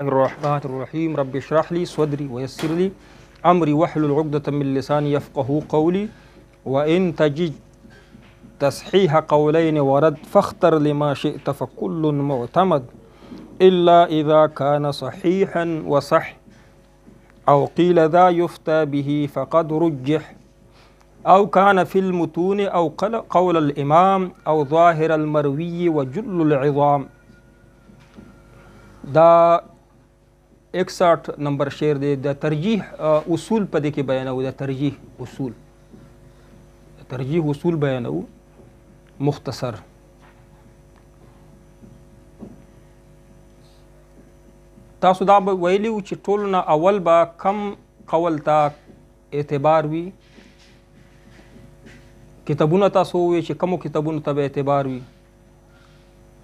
الرحمن الرحيم رب اشرح لي صدري ويسر لي أمري واحلل عقدة من لساني يفقه قولي وإن تجد تصحيح قولين ورد فاختر لما شئت فكل معتمد إلا إذا كان صحيحا وصح أو قيل ذا يفتى به فقد رجح أو كان في المتون أو قول الإمام أو ظاهر المروي وجل العظام. دا 61 نمبر شعر دی. د ترجیح اصول په دې کې بیانو. د ترجیح اصول بیانو مختصر. تاسو دا ویلیو چې ټول نه اول با کم قول ته اعتبار وي. کتابونه تاسو وی چې کومو کتابونو ته اعتبار وي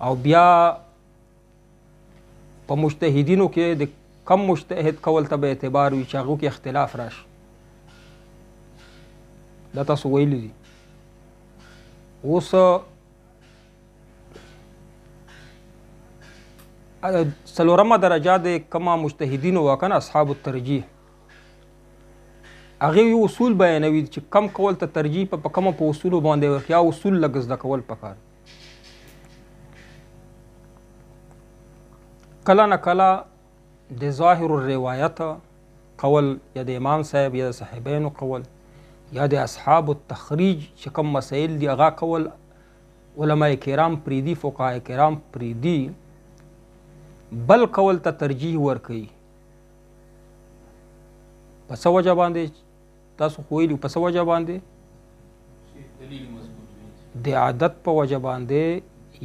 او بیا په مجتهدینو کې د کم مجتهد قول ته اعتبار وي چې هغو کې اختلاف راشي. دا تاسو ویلی دي. اوس څلورمه درجه د کما مجتهدینو وکنه اصحاب الترجیح هغه یو اصول بیانوي چې کم قول ته ترجیح په کومه په اصولو باندې ورکیا اصول لږ زده کول پکار. کله نه کله د ظاهر الروایت قول یا د امام صاحب یا د صاحبینو قول یا د اصحاب التخریج چې کوم مسائل دي هغه قول علماء کرام پریدي فقهای کرام پریدي بل قول ته ترجیح ورکوي. په څه وجه باندې تاسو خو ویلي په څه وجه باندې د عادت په وجه باندې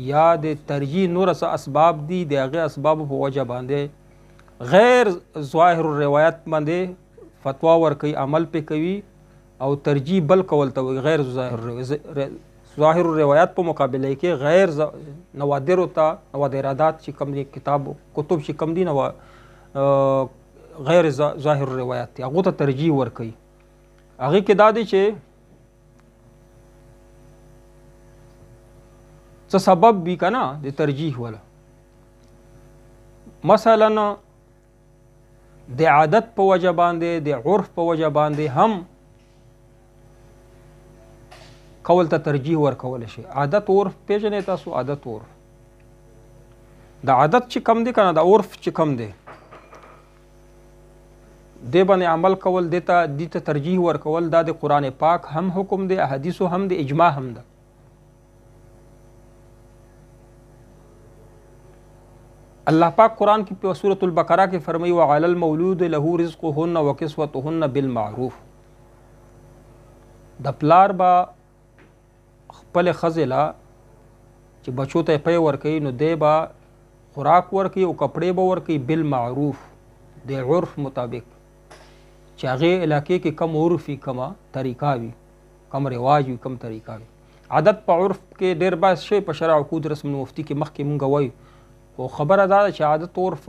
یا د ترجیح نور څه اسباب دي د هغې اسبابو په وجه باندې غیر ظاهر الروایت باندې فتوا ورکوي عمل پې کوي او ترجیح بل قول ته وایي غیر ظاهر الروایت په مقابله کې غیر نوادرو ته نوادرادات چې کوم دي کتاب کتب چې کوم دي غیر ظاهر الروایت دي هغو ته ترجیح ورکوي. هغې کې دا دی چې څه سبب وي که نه د ترجیح والا. مثلا د عادت په وجه باندې د عرف په وجه باندې هم قول ته ترجیح ورکول شي. عادت عرف پیژنئ تاسو. عادت عرف د عادت چې کم دی که نه د عرف چې کم دی دې باندې عمل کول دې ته ترجیح ورکول دا د قرآن پاک هم حکم دی احادیثو هم د اجماع هم ده. الله پاک قرآن کی په سورة البقرہ کې فرمایي وعلى المولود له رزقهن وکسوتهن بالمعروف. د پلار با خپل ښځې له چې بچو ته پی ورکوي نو دی به خوراک ورکوي او کپړې به ورکوي بالمعروف د عرف مطابق چې هغې علاقې کې کم عرف وي کمه طریقه وي کم رواج وي کم طریقه وي. عادت په عرف کې ډېر باعث شی په شرع عقود رسم المفتي کې مخکې مونږ وایو خو خبره دا ده چې عادت عرف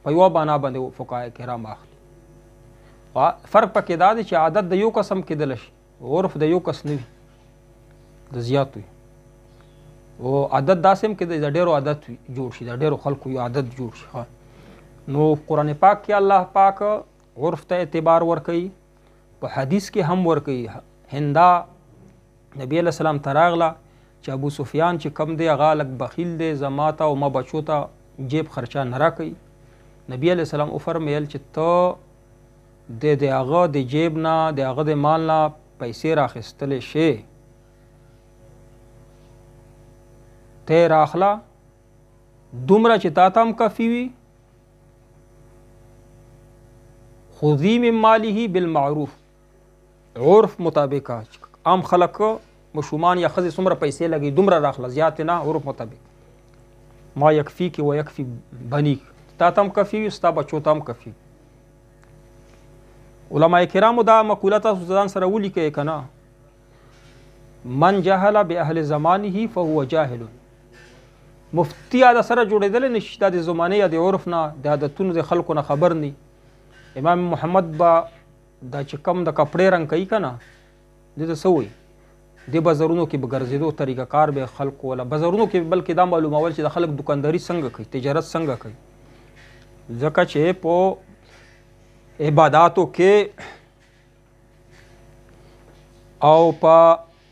په یوه معنا باندې فقهای کرام اخلي. فرق پکې دا دی چې عادت د یو قسم کېدلی شي عرف د یو کس نه وي د زیات وي او عادت داسې هم کېدی د ډېرو عادت جوړ شي د ډېرو خلکو یو عادت جوړ شي. نو قرآن پاک کې الله پاک عرف ته اعتبار ورکوي په حدیث کې هم ورکوي. هندا نبی علیہ السلام ته راغله چې ابو سفیان چې کم دی هغه لږ بخیل دی زما ته او ما بچو ته جیب خرچه نه راکوي. نبی علیہ السلام وفرمیل چې ته د هغه د جیب نه د هغه د مال نه پیسې راخیستلی شې ته یې راخله دومره چې تا ته هم کافي وي خذی من ماله بالمعروف عرف مطابق. عام خلک مشومان یا ښځې څومره پیسې لګي دومره راخله زیات نه عرف مطابق ما یکفیک و یکفی بنیک تا ته هم کافي وي ستا بچو ته هم کافي. علماء کرامو دا مقوله تاسو ځان سره ولیکئ که نه من جهل باهل زمانه فهو جاهل. مفتی دا سره جوړېدلی نه شي دا د زمانې یا د عرف نه د عادتونو د خلکو نه خبر نه. امام محمد با دا چې کم د کپړې رنګ کوي که نه دې ته څه وایي د بازارونو کې به ګرځېدو طریقه کار به خلکو ولا بازارونو کې بلکې دا معلومول چې د خلک دکانداري څنګه کوي تجارت څنګه کوي ځکه چې په عباداتو کې او په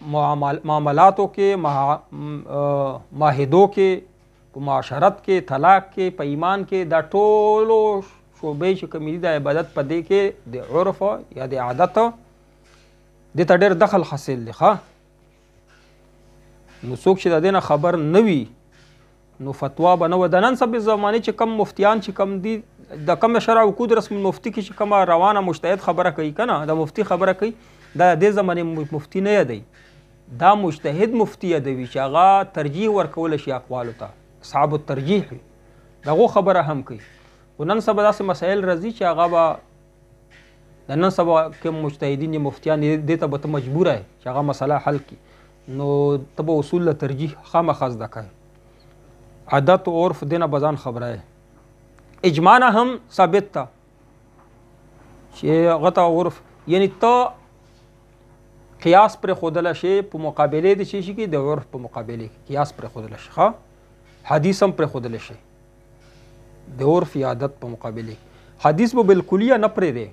معاملاتو کې معاهدو کې په معاشرت کې طلاق کې په ایمان کې دا ټولو شعبې چې کومې دي د عبادت په دې کې د عرف یا د عادت دې ته ډېر دخل حاصل دی ښه نو څوک چې د دې نه خبر نه وي نو فتوا به نه وه د نن سبا زمانې چې کم مفتیان چې کم دي د کم شرع وقود رسم المفتي کې چې کومه روانه مجتهد خبره کوي که نه د مفتي خبره کوي دا د دې زمانې مفتي نه یادوي دا مجتهد مفتي یادوي چې هغه ترجیح ورکولی شي اقوالو ته اصحاب الترجیح وي د هغو خبره هم کوي خو نن سبا داسې مسایل راځي چې هغه به د نن سبا کوم مجتهدین مفتیان دې ته به ته مجبوره یې چې هغه مسله حل کړي نو ته به اصول له ترجیح خامخا زده کوې عادت و عرف دې نه به ځان خبره یې اجماع نه هم ثابت ته چې هغه ته عرف یعنی ته قیاس پر خودله شي په مقابله د شي کې د عرف په مقابله کې قیاس پر خودله شي ها حدیث هم پر خودله شي د عرف یا عادت په مقابله حدیث به بالکلیه نه پرې دی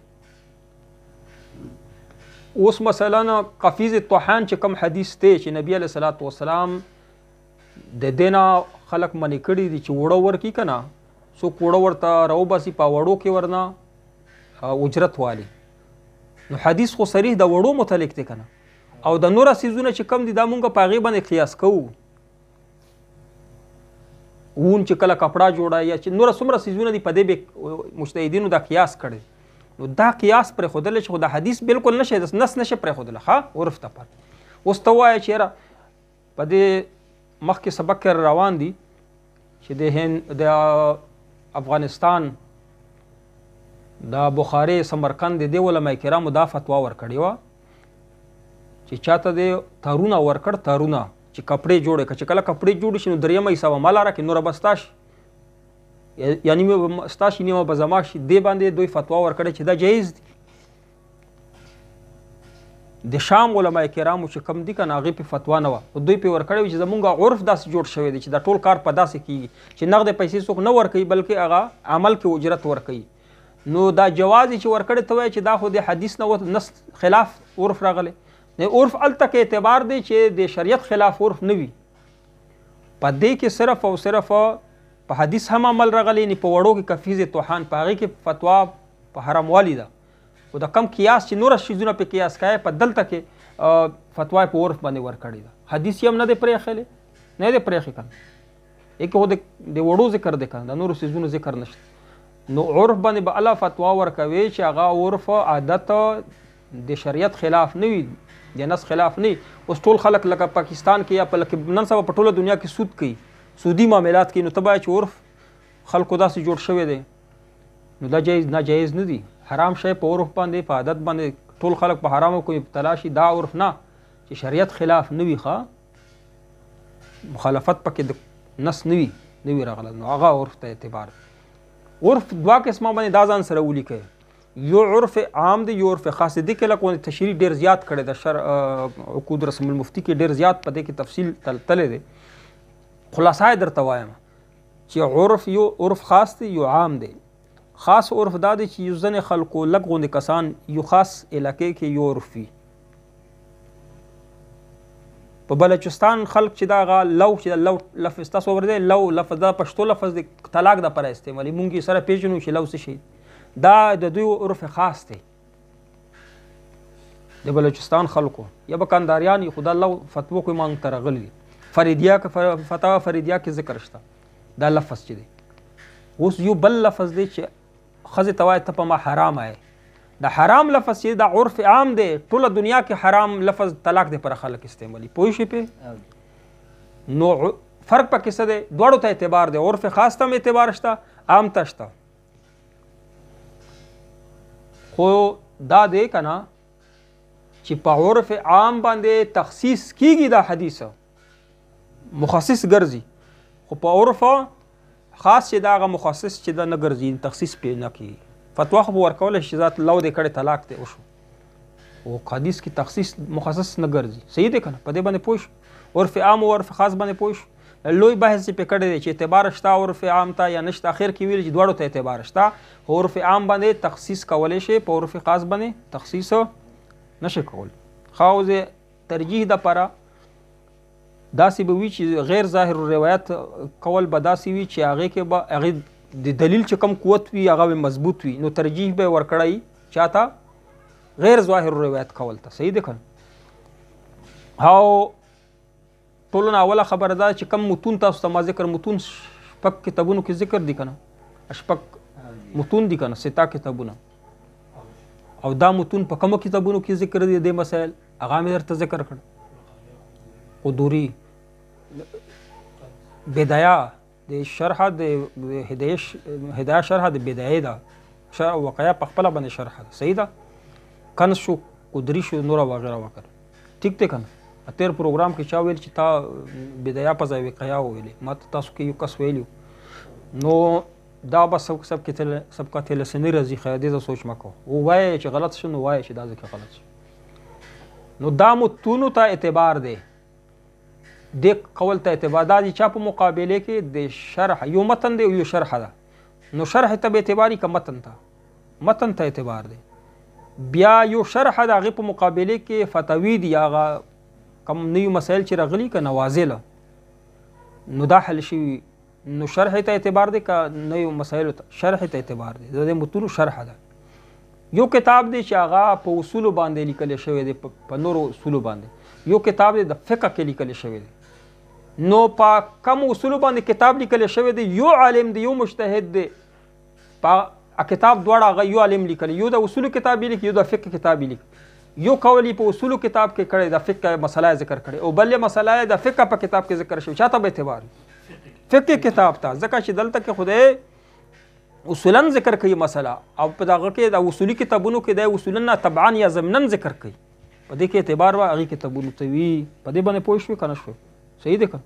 اوس مثلا قفیز الطحان چې کوم حدیث دی چې نبی علیه الصلاۃ والسلام د دینه خلق منی کړي دي چې وړو ورکی کنه څوک وړو ورته راوباسي په وړو کې ورنه اجرت والی نو حدیث خو صریح د وړو متعلق دی کنه او د نور سیزونه چې کم دي دا مونږ په هغې باندې قیاس کوو وون چې کله کپڑا جوړه یا چې نور څومره سیزونه دي په دې به مجتهدینو دا قیاس کړي نو دا قیاس پر خودله چې خو د حدیث بالکل نشه د نس نشه پر خودله ها عرف ته پر اوس ته وایه چې یاره په دې مخکې سبق کې روان دي چې د افغانستان د بخاري سمرقند د علماء کرامو دا فتوا ورکړې وه چې چاته د تارونه ورکړ تارونه چې کپړې جوړې که چې کله کپړې جوړې شي نو درېیمه حصه به ما لاره کړي نوره به ستا شي یا نیمه به ستا شي نیمه به زما شي دې باندې دوی فتوا ورکړې چې دا جایز دي د شام علماء کرامو چې کم دي که نه هغې پې فتوا نه وه خو دوی پې ورکړی وي چې زمونږ عرف داسې جوړ شوی دی چې دا ټول کار په داسې کېږي چې نغدې پیسې څوک نه ورکوي بلکې هغه عمل کې اجرت ورکوي نو دا جواز چې ورکړی ته وایي چې دا خو د حدیث نه نس خلاف عرف راغلی نه عرف هلته کې اعتبار دی چې د شریعت خلاف عرف نه وي په دې کې صرف او صرف په حدیث هم عمل راغلی نه په وړو کې کفیز طحان په هغې کې فتوا په حراموالي ده خو د کم قیاس چې نور شیزونه په قیاس کوي په دلته کې فتوا په عرف باندې ورکړې ده حدیث هم نه دی پرېښلی نه دی پرېښی کنه یکې خو د وړو ذکر دی کنه د نورو سیزونو ذکر نشته نو عرف باندې به الله فتوا ورکوي چې هغه عرف عادت د شریعت خلاف نه وي د نس خلاف نه اوس ټول خلک لکه پاکستان کې یا په نن سبا په ټوله دنیا کې سود کوي سودي معاملات کوي نو ته باید چې عرف خلکو داسې جوړ شوی دی نو دا جایز ناجایز نه دي حرام شی په عرف باندې په عادت باندې ټول خلک په حرامو کوي مبتلا شي دا عرف نه چې شریعت خلاف نه وي ښه مخالفت پکې د نس نه وي راغلی نو هغه عرف ته اعتبار عرف دوه قسمه باندې دا ځان سره ولیکئ یو عرف عام دی یو عرف خاص دی کې لکه تشریح ډېر زیات کړی د شرع عقود رسم المفتي کې ډېر زیات په دې کې تفصیل تللی دی خلاصه یې درته وایم چې عرف یو عرف خاص دی یو عام دی خاص عرف دا دی چې یو ځینې خلکو لږ غوندې کسان یو خاص علاقې کې یو عرف وي په بلوچستان خلک چې دا هغه لو چې لو لفظ تاسو اورېدی لو لفظ دا پښتو لفظ دی طلاق دپاره استعمالي مونږ یې سره پېژنو چې لو څه شي دا د دوی عرف خاص دی د بلوچستان خلکو یا به کنداریان یي خو دا لو فتوو کوي مونږ ته راغلي دي فریدیه فتوا فریدیه کې ذکر شته دا لفظ چې دی اوس یو بل لفظ دی چې ښځې ته وایي ته په ما حرام آیې د حرام لفظ چې دا عرف عام دی ټوله دنیا کې حرام لفظ طلاق دی پر خلک استعمالي پوه شئ پې نو فرق پکې څه دی دواړو ته اعتبار دی عرف خاص ته هم اعتبار شته عام ته شته خو دا دی که نه چې په عرف عام باندې تخصیص کیږي دا حدیث مخصص ګرځي خو په عرف خاص چې دا هغه مخصص چې دا نه ګرځي تخصیص پې نه کیږي فتوا خو به ورکولی شي چې ذات لو دې کړی طلاق دی وشو خو حدیث کې تخصیص مخصص نه ګرځي صحیح دی که نه په دې باندې پوه شو عرف عام او عرف خاص باندې پوه شو لوی بحث پې کړی دی چې اعتبار شته عرف عام ته یا نشته. اخر کې ویل چې دواړو ته اعتبار شته. عرف عام باندې تخصیص کولی شي، په عرف خاص باندې تخصیص نشي کولی. خو زه ترجیح دپاره داسې به وي چې غیر ظاهر روایت کول به داسې وي چې هغې کې به هغې د دلیل چې کم قوت وي هغه به مضبوط وي، نو ترجیح به یې ورکړی چاته غیر ظاهر روایت کول ته. صحیح دی که نه؟ او ټولو نه اوله خبره ده چې کم متون تاسو ته ما ذکر، متون شپږ کتابونو کې ذکر دي که نه، شپږ متون دي که نه، 6 کتابونه. او دا متون په کومو کتابونو کې ذکر دي دې مسایل هغه مې درته ذکر کړ. قدوري بدایه د شرح د هدایه شرح د بدایه ده، شرح وقایه په خپله باندې شرح ده. صحیح ده؟ کنز شو، قدري شو، نوره وغیره وغیره. ټیک دی که نه؟ تیر پروګرام کې چا ویل چې تا بدایه په ځای وقایه وویلې، ما ته تاسو کې یو کس ویلي، نو دا به سب کا تلسنی راځي. خیر دې ته سوچ مه کوه، ووایه چې غلط شو نو وایه چې دا ځکه غلط شو. نو دا متونو ته اعتبار دی، دې قول ته اعتبار دا دی. چا په مقابله کې د شرح یو متن دی او یو شرح ده، نو شرح ته به اعتباري که متن ته اعتبار دی. بیا یو شرح د هغې په مقابله کې فتاوی دي، هغه کم نوي مسایل چې راغلي که نوازله، نو دا حل شوي، نو شرح ته اعتبار دی که نوي مسایلو ته شرح ته اعتبار دی. د متونو شرح ده. یو کتاب دی چې هغه په اصولو باندې لیکلی شوی دی، په نورو اصولو باندې. یو کتاب دی د فقه کې لیکلی شوی دی. نو په کم اصولو باندې کتاب لیکلی شوی دی، یو عالم دی، یو مجتهد دی، په کتاب دواړه هغه یو عالم لیکلی، یو د اصولو کتاب یې لیکي، یو د فقه کتاب یې لیکي. یو قول په اصولو کتاب کې کړی، د فقه مسله ذکر کړی، او بل مسله د فقه په کتاب کې ذکر شوی. چاته به اعتبار؟ فقه کتاب ته. ځکه چې دلته کې خدای اصولا ذکر کوي مسله، او په دغه کې د اصولي کتابونو کې د اصولا نه طبعا یا ضمنا ذکر کوي. په دې کې اعتبار به هغې کتابونو ته وي. په دې باندې پوه شوې که نه شوې؟ صحیح دی که؟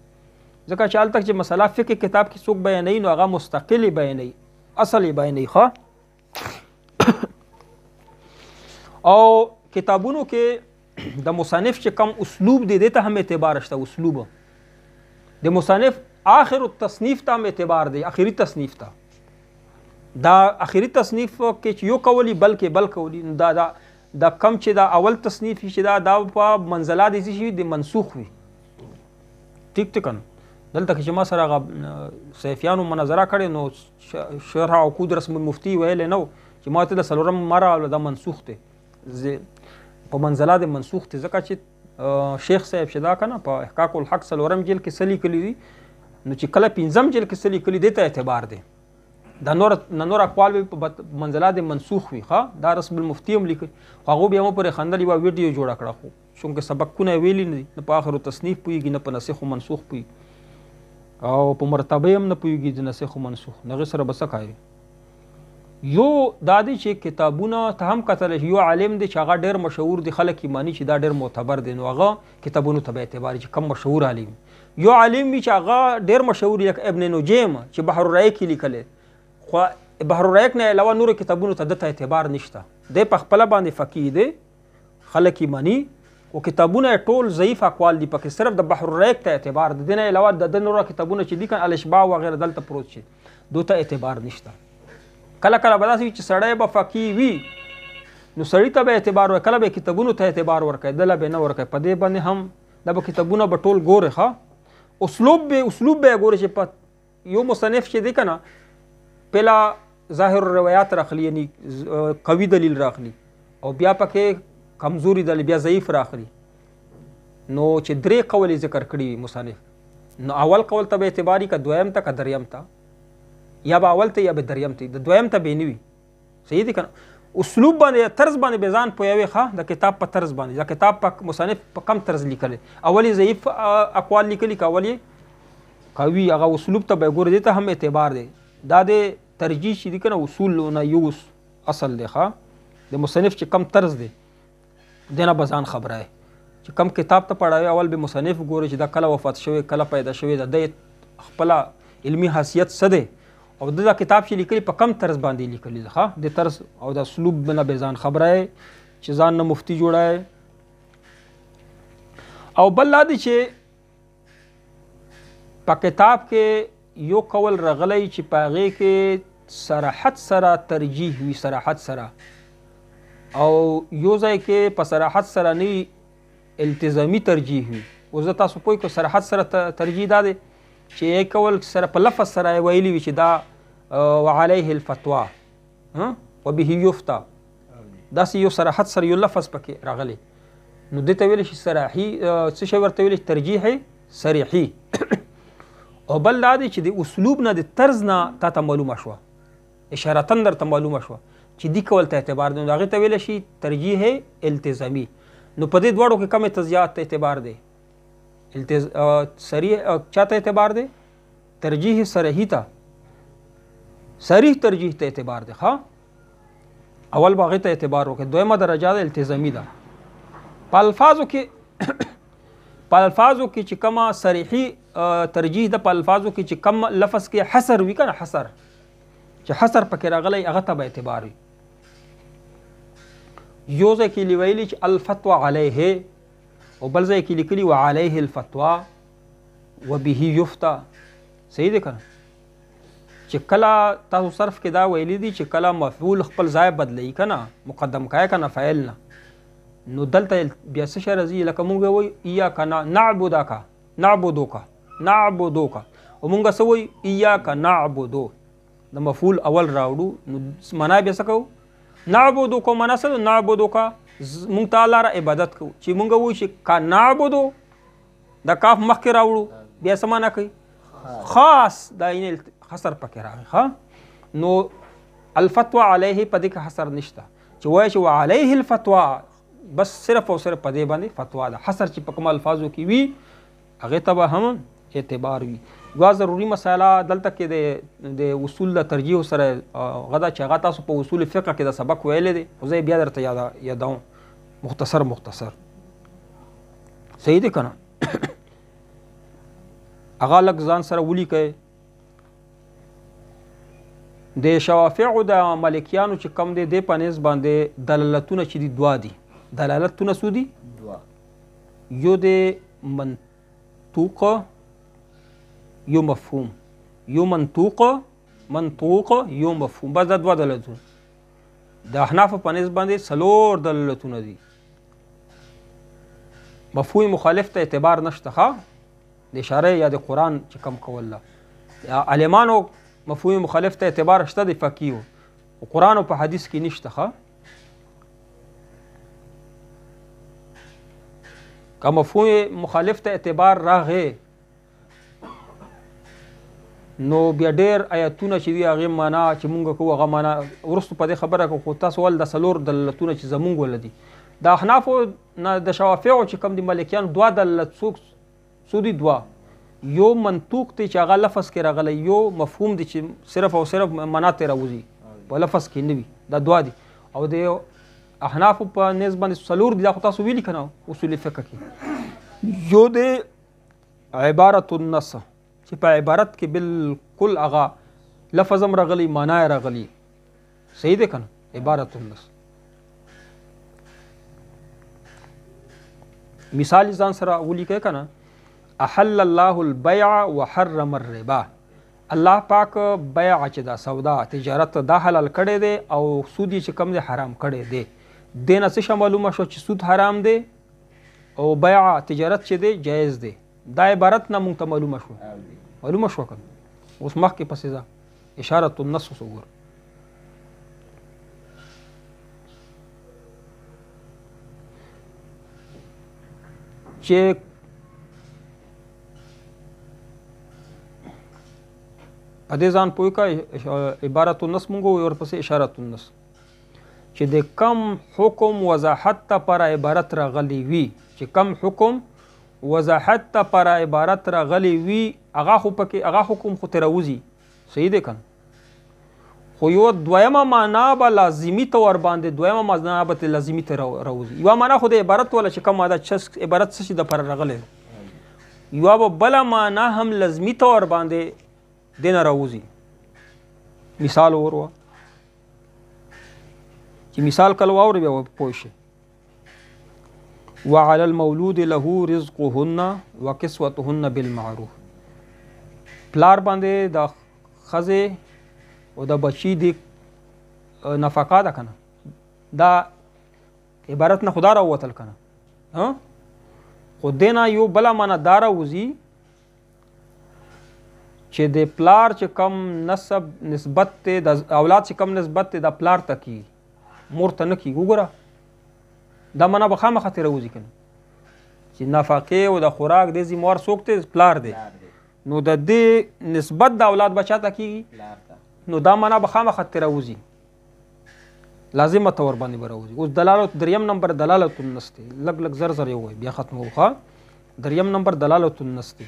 ځکه چې هلته چې مسله فقه کتاب کې څوک بیانوي نو هغه مستقل یې بیانوي، اصل یې بیانوي. ښه، او کتابونو کې د مصنف چې کم اسلوب دی دې ته هم اعتبار شته. اسلوب د مصنف آخر التصنیف ته هم اعتبار دی، آخري تصنیف ته. دا آخري تصنیف کې چې یو قولی بلکې بل قولی، دا کم چې دا اول تصنیف چې دا په منزله د څه شي د منسوخ وي. ټیک دی که نه؟ دلته کې چې ما سره هغه سیفیانو مناظره کړې نو شرح عقود رسم المفتي ویلی نو چې ما ته د څلورم مره دا منسوخ دی، په منزله د منسوخ دی. ځکه چې شیخ صاحب چې دا که نه په احقاق الحق څلورم جلد کې څه لیکلي دي، نو چې کله 5م جلد کې څه لیکلي دې ته اعتبار دی. دا نور اقوال به په منزله د منسوخ وي. ښه، دا رسم المفتي هم لیکي، خو هغو بیا مو پرې خندل یوه ویډیو جوړه کړه، خو چونکې سبقونه یې ویلي نه دي، نه په آخر تصنیف پوهېږي، نه په نسخ و منسوخ پوهېږي، او په مرتبه هم نه پوهېږي د نسخ و منسوخ. نو هغې سره به څه کوي؟ یو دا دی چې کتابونه ته هم کتلی شي. یو عالم دی چې هغه ډېر مشهور دی، خلک یې ماني چې دا ډېر معتبر دی، نو هغه کتابونو ته به اعتبار چې کم مشهور عالم. یو عالم وي چې هغه ډېر مشهور لکه ابن نجیم چې بحر الرایق کې لیکلی، خو بحر الرایق نه علاوه نورو کتابونو ته دته اعتبار نشته. دی په خپله باندې فقیه دی، خلک یې ماني، او کتابونه ټول ضعیف اقوال دي، پکې صرف د بحر الرایق ته اعتبار دی. دې نه علاوه د نورو کتابونه چې دي که الاشباع وغیره دلته پروت شي، دو ته اعتبار نشته. کله کله به داسې وي چې سړی به فقیه وي نو سړي ته به اعتبار ورکوي، کله به کتابونو ته اعتبار ورکوي، دله به نه ورکوي. په دې باندې هم دا به کتابونه به ټول ګوري. ښه، اسلوب به یې ګوري چې په یو مصنف چې دی که نه پهلا ظاهر روایات راخلي، یعنی قوي دلیل راخلي، او بیا پکې کمزوري دلیل، بیا ضعیف راخلي. نو چې 3 قول ذکر کړي مصنف، نو اول قول ته به اعتباري که دویم ته که دریم ته، یا به اول ته یا به دریم ته، د دویم ته به نه وي. صحیح دی که نه؟ اسلوب باندې طرز باندې به ځان پوهوي. ښه، د کتاب په طرز باندې، د کتاب په مصنف په کم طرز لیکلی، اول یې ضعیف اقوال لیکلي که اول یې قوي، هغه اسلوب ته به ګوري، دې ته هم اعتبار دی. دا د ترجیح چې دی که نه اصول نه یو اصل دی. ښه، د مصنف چې کم طرز دی دې نه به ځان خبره چې کم کتاب ته پړاوي، اول به مصنف ګوري چې دا کله وفات شوی، کله پیدا شوی، د دې خپله علمي حیثیت څه دی، او دا کتاب چې لیکلي په کم طرز باندې لیکلي ده. ښه، د طرز او د اسلوب نه به ځان خبره چې ځان نه مفتی جوړه. او بل دا دی چې په کتاب کې یو قول راغلی چې په هغې کې صراحت سره ترجیح وي، صراحت سره، او یو ځای کې په صراحت سره نه التزامي ترجیح وي. اوس زه تاسو پوه کړو صراحت سره ترجیح دا دی چې یو قول سره په لفظ سره یې ویلي وي چې دا وعلیه الفتوا وبه یفتا، داسې یو صراحت سره یو لفظ پکې راغلی، نو دې ته ویلی شي صراحي، څه شی ورته ویلی شي؟ ترجیح صریحي. او بل دا دی چې د اسلوب نه د طرز نه تا ته معلومه شوه، اشارتن درته معلومه شوه چې دې قول ته اعتبار دی، نو هغې ته ویلی شي ترجیح التزامي. نو په دې دواړو کې کم ته زیات اعتبار دی؟ صریح چا ته اعتبار دی؟ ترجیح صریحي ته، صریح ترجیح ته اعتبار دی. ښه، اول به هغې ته اعتبار وکړي. دویمه درجه ده التزامي ده. په الفاظو کې چې کومه صریحي ترجیح ده، په الفاظو کې چې کم لفظ کې حصر وي، که نه حصر، چې حصر پکې راغلی هغه ته به اعتبار وي. یو ځای کې ویلي چې الفتوا علیه، او بل ځای کې لیکلي وعلیه الفتوا وبه یفتا. صحیح دی که نه؟ چې کله تاسو صرف کې دا ویلی دي چې کله مفعول خپل ځای بدلوي، که نه مقدم کوي که نه فاعل نه، نو دلته بیا څه شی راځي؟ لکه مونږ وایو ایاک نعبدک، نعبدوک، نعبدوک، او مونږ څه وایو؟ ایاک نعبدو، د مفعول اول راوړو، نو معنا بیا څه کوو؟ نعبدوک. معنا څه ده؟ نعبدوک مونږ ته الله را عبادت کوو. چې مونږ وایو چې کا نعبدو، د کاف مخکې راوړو، بیا څه معنا کوي؟ خاص، دا حصر پکې راغی. ښه، نو الفتوا علیه په دې کې حصر نشته، چې وایي چې وعلیه الفتوا، بس صرف او صرف په دې باندې فتوا ده. حصر چې په کوم الفاظو کې وي هغې ته به هم اعتبار وي. یوه ضروري مسله دلته کې د اصول د ترجیح سره هغه ده چې هغه تاسو په اصول فقه کې د سبق ویلی دی، خو زه بیا درته یادوم مختصر. صحیح دی که نه؟ هغه لږ ځان سره ولیکئ. د شوافعو د مالکیانو چې کم دی، دې په نسبت باندې دلالتونه چې دي دوه دي. دلالتونه څو دي؟ دوه. یو د منطوق، یو مفهوم. یو منطوق، یو مفهوم، بس دا دوه دلالتونه. د احنافو په نسبت باندې څلور دلالتونه دي. مفهوم مخالف ته اعتبار نشته، ښه، د اشاره یا د قرآن چې کم کول ده. عالمانو مفهوم مخالف ته اعتبار شته د فقیهو، قرآن او په حدیث کې نشته. ښه، که مفهوم مخالف ته اعتبار راغی نو بیا ډېر آیتونه چې دي هغې معنا چې مونږ کوو هغه معنا وروستو په دې خبره کوو، خو تاسو ول د څلور دلالتونه چې زمونږ ول دي. د احنافو نه د شوافعو چې کوم دي مالکیانو دوه دلالت څو دي؟ دوه. یو منطوق دی چې هغه لفظ کې راغلی، یو مفهوم دی چې صرف او صرف معنا ته راوځي، په لفظ کې نه وي. دا دوه دي. او د احنافو په نسبت باندې څلور دي، دا خو تاسو ویلي که نه اصول فقه کې. یو د عبارت النص چې په عبارت کې بالکل هغه لفظ هم راغلی، معنا یې راغلی. صحیح دی که نه؟ عبارت النص. مثال ځان سره ولیکئ که نه؟ احل الله البيع وحرم الربا. الله پاک بیع چې دا سودا تجارت دا حلال کړی دی او سود چې کم دی حرام کړی دی. دې نه څه معلومه شوه چې سود حرام دی او بیع تجارت چې دی جایز دی. دا عبارت نه مونږ ته معلومه شوه که نه؟ اوس مخکې پسې ځه اشارة النص وګوره. چې په دې ځان پوه کړه، عبارت النص مونږ وایو، ورپسې اشارة النص، چې د کم حکم وضاحت ته پر عبارت راغلی وي، چې کم حکم وضاحت ته پر عبارت راغلی وي، هغه خو پکې هغه حکم خو ترې راوځي. صحیح دی که نه؟ خو یو دویمه معنا به لازمي طور باندې، دویمه معنا به ترې لازمي ته راوځي. یوه معنا خو د عبارت والا چې کومه ده چې عبارت څه شي دپاره راغلی، یوه به بله معنا هم لازمي طور باندې دې نه راوځي. مثال وروه، چې مثال کله واورئ بیا پوه شئ. وعلى المولود له رزقهن وكسوتهن بالمعروف. پلار باندې د ښځې او د بچي د نفقه ده که نه، دا عبارت نه خو دا راووتل که نه، خو دې نه یو بله معنا دا راوځي چې د پلار چې کم نسبت دی، د اولاد چې کم نسبت دی د پلار ته کېږي، مور ته نه کېږي. وګوره دا معنا به خامخا ترې راوځي که نه، چې نفقې او د خوراک دې ذموار څوک دی؟ پلار دی. نو د دې نسبت د اولاد به چاته کېږي؟ نو دا معنا به خامخا ترې راوځي، لازمه طور باندې به راوځي. اوس دلالت دریم نمبر دلالت النص دی، لږ لږ زر زر یې ووایي بیا ختموو. ښه، دریم نمبر دلالت النص دی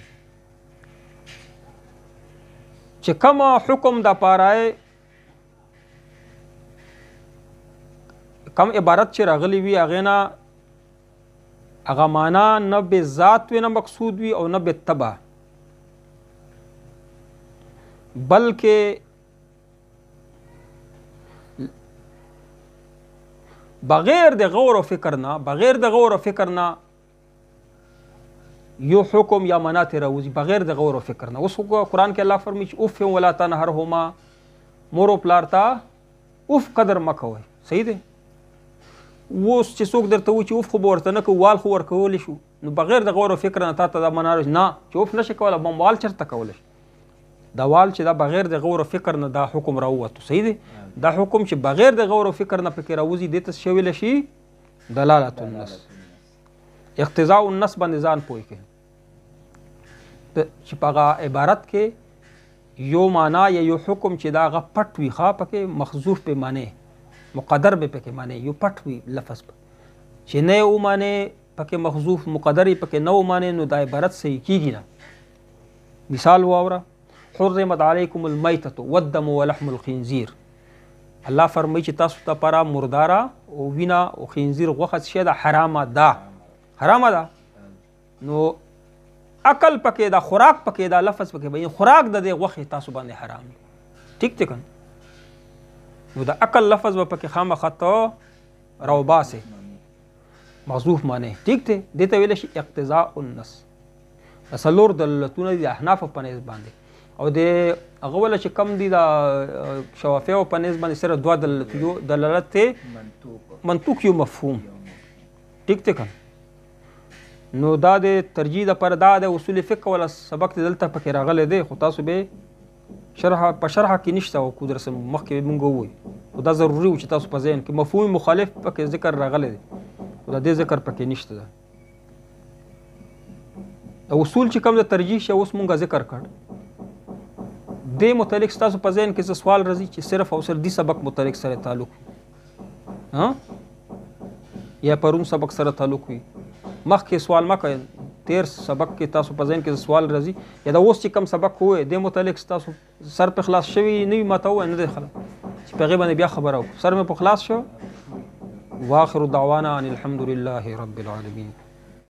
چې کوم حکم د پاره کم عبارت چې راغلی وي هغې نه هغه معنا نه به ذات وي نه مقصود وي او نه به تبع، بلکې بغیر د غور و فکر نه، بغیر د غور و فکر نه یو حکم یا معنا ترې راوځي، بغیر د غور و فکر نه. اوس قرآن کې الله فرمایي چې اف ولا تنهرهما، مور و پلار ته اف قدر مه کوئ. صحیح دی؟ اوس چې څوک درته وایي چې اف خو به ورته نه کوو، وال خو ورکولی شو، نو بغیر د غور و فکر نه تا ته دا معنا راځي نه چې اف نشي کولی، وال چېرته کولی شي؟ دا وال چې دا بغیر د غور و فکر نه دا حکم راووتو. صحیح دی؟ دا حکم چې بغیر د غور و فکر نه پکې راوځي دې ته څه ویلی شي؟ دلالت النص. اقتضاء النص باندې ځان پوه کړئ چې په هغه عبارت کې یو معنا یا یو حکم چې دا هغه پټ وي، ښه پکې محذوف پې معنی، مقدر به پکې معنی، یو پټ وي لفظ چې نه یې ومعنی پکې محذوف، مقدر یې پکې نه ومعنی، نو دا عبارت صحیح کېږي نه. مثال واوره: حرمت علیکم المیتة والدم ولحم الخنزیر. الله فرمایي چې تاسو ته پاره مرداره او وینه او خنزیر غوښه څه ده؟ حرامه ده، حرامه ده. نو عقل پکې دا، خوراک پکې دا، لفظ پکې به خوراک د دې غوښې تاسو باندې حرام دی. ټیک دی که نه؟ نو د عقل لفظ به پکې خامخا ته راوباسې، محذوف معنی. ټیک دی؟ دې ته ویلی شي اقتضاء النص. د څلور دلالتونه دي د احنافو په نسبت باندې، او د هغه وله چې کم دي د شوافیو په نسبت باندې صرف دوه دلالت، یو دلالت دی منطوق، یو مفهوم. ټیک دی که نه؟ نو دا د ترجیح دپاره دا د اصول فقه ولا سبق دی دلته پکې راغلی دی، خو تاسو به په شرحه کې نشته، او کو درسه مخکې مونږ ووایو، خو دا ضروري و چې تاسو په ذهن کې مفهوم مخالف پکې ذکر راغلی دی، خو د دې ذکر پکې نشته ده. د اصول چې کوم د ترجیح شي اوس مونږ ذکر کړ، دې متعلق ستاسو په ذهن کې څه سوال راځي چې صرف او صرف دې سبق متعلق سره تعلق یا پرون سبق سره تعلق وي؟ مخکې سوال مه کوئ، تیر سبق کې تاسو په ذهن کې سوال راځي یا د اوس چې کوم سبق ووایي دې متعلق ستاسو سر په خلاص شوي نه وي، ماته ووایه، نه دی خلاص چې په هغې باندې بیا خبره وکړو. سر مې په خلاص شو. واخر دعوانا ان الحمد لله رب العالمین.